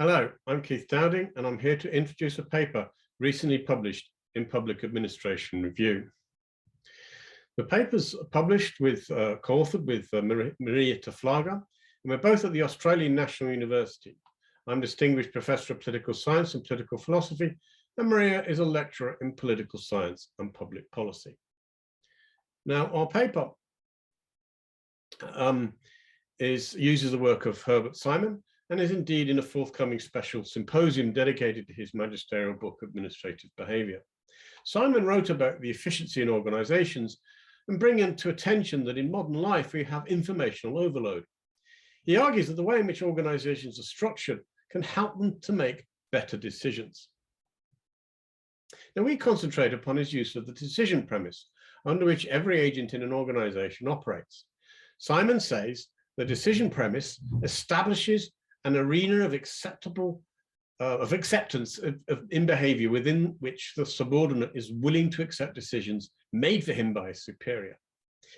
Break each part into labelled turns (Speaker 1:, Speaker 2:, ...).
Speaker 1: Hello, I'm Keith Dowding, and I'm here to introduce a paper recently published in Public Administration Review. The paper's published with, co-authored with Maria Taflaga, and we're both at the Australian National University. I'm Distinguished Professor of Political Science and Political Philosophy, and Maria is a lecturer in Political Science and Public Policy. Now, our paper uses the work of Herbert Simon, and is indeed in a forthcoming special symposium dedicated to his magisterial book, Administrative Behaviour. Simon wrote about the efficiency in organisations and bringing to attention that in modern life we have informational overload. He argues that the way in which organisations are structured can help them to make better decisions. Now, we concentrate upon his use of the decision premise, under which every agent in an organisation operates. Simon says the decision premise establishes an arena of acceptance in behavior within which the subordinate is willing to accept decisions made for him by his superior.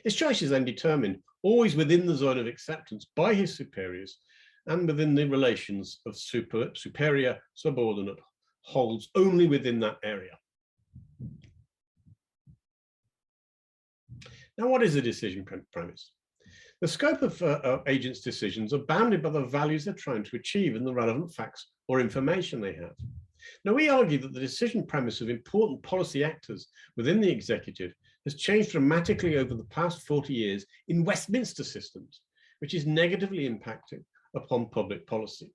Speaker 1: His choice is then determined always within the zone of acceptance by his superiors and within the relations of superior subordinate holds only within that area. Now, what is a decision premise? The scope of agents' decisions are bounded by the values they're trying to achieve and the relevant facts or information they have. Now, we argue that the decision premise of important policy actors within the executive has changed dramatically over the past 40 years in Westminster systems, which is negatively impacting upon public policy.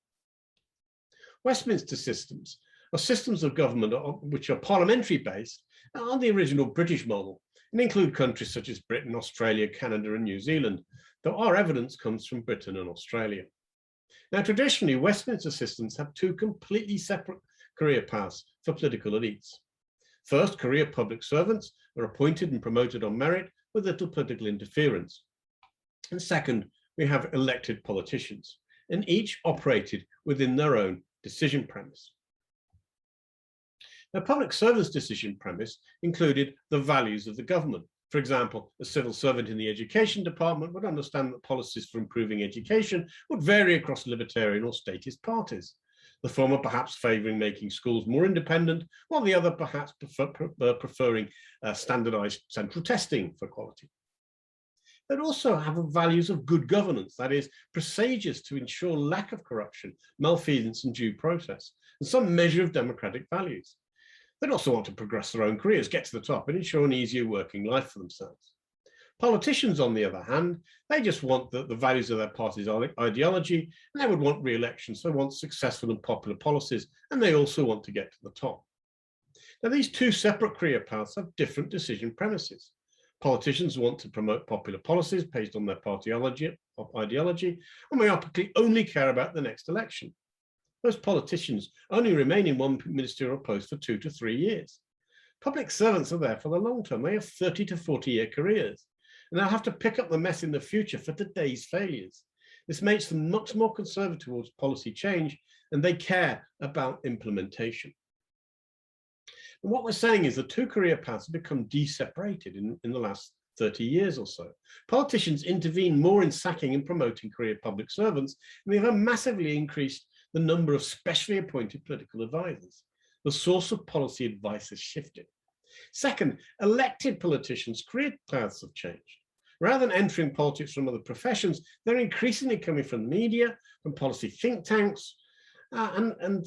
Speaker 1: Westminster systems are systems of government which are parliamentary based on the original British model and include countries such as Britain, Australia, Canada, and New Zealand, though our evidence comes from Britain and Australia. Now, traditionally, Westminster systems have two completely separate career paths for political elites. First, career public servants are appointed and promoted on merit with little political interference. And second, we have elected politicians, and each operated within their own decision premise. Now, public servants' decision premise included the values of the government. For example, a civil servant in the education department would understand that policies for improving education would vary across libertarian or statist parties. The former perhaps favouring making schools more independent, while the other perhaps preferring standardised central testing for quality. They'd also have values of good governance, that is, procedures to ensure lack of corruption, malfeasance and due process, and some measure of democratic values. They'd also want to progress their own careers, get to the top, and ensure an easier working life for themselves. Politicians, on the other hand, they just want the values of their party's ideology, and they would want re-election, so they want successful and popular policies, and they also want to get to the top. Now, these two separate career paths have different decision premises. Politicians want to promote popular policies based on their party ideology, and we only care about the next election. Most politicians only remain in one ministerial post for 2 to 3 years. Public servants are there for the long term. They have 30 to 40-year careers, and they'll have to pick up the mess in the future for today's failures. This makes them much more conservative towards policy change, and they care about implementation. And what we're saying is the two career paths have become de-separated in the last 30 years or so. Politicians intervene more in sacking and promoting career public servants, and they have massively increased the number of specially appointed political advisors. The source of policy advice has shifted. Second, elected politicians' career paths have changed. Rather than entering politics from other professions, they're increasingly coming from the media, from policy think tanks, and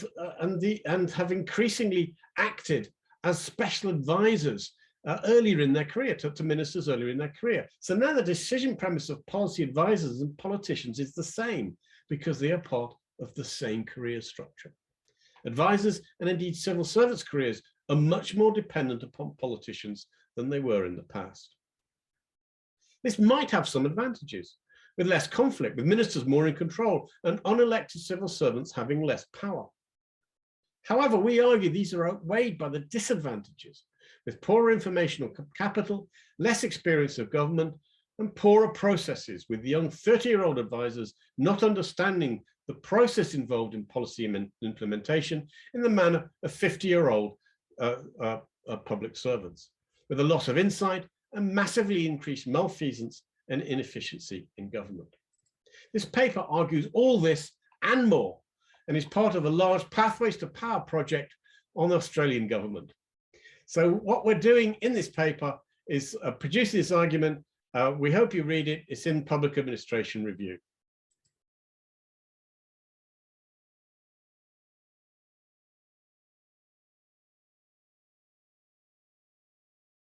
Speaker 1: have increasingly acted as special advisors earlier in their career, to ministers earlier in their career. So now the decision premise of policy advisors and politicians is the same because they are part of the same career structure. Advisors and indeed civil service careers are much more dependent upon politicians than they were in the past. This might have some advantages, with less conflict, with ministers more in control and unelected civil servants having less power. However, we argue these are outweighed by the disadvantages, with poorer informational capital, less experience of government, and poorer processes, with young 30-year-old advisors not understanding the process involved in policy implementation in the manner of 50-year-old public servants, with a loss of insight and massively increased malfeasance and inefficiency in government. This paper argues all this and more, and is part of a large Pathways to Power project on the Australian government. So what we're doing in this paper is producing this argument. We hope you read it. It's in Public Administration Review.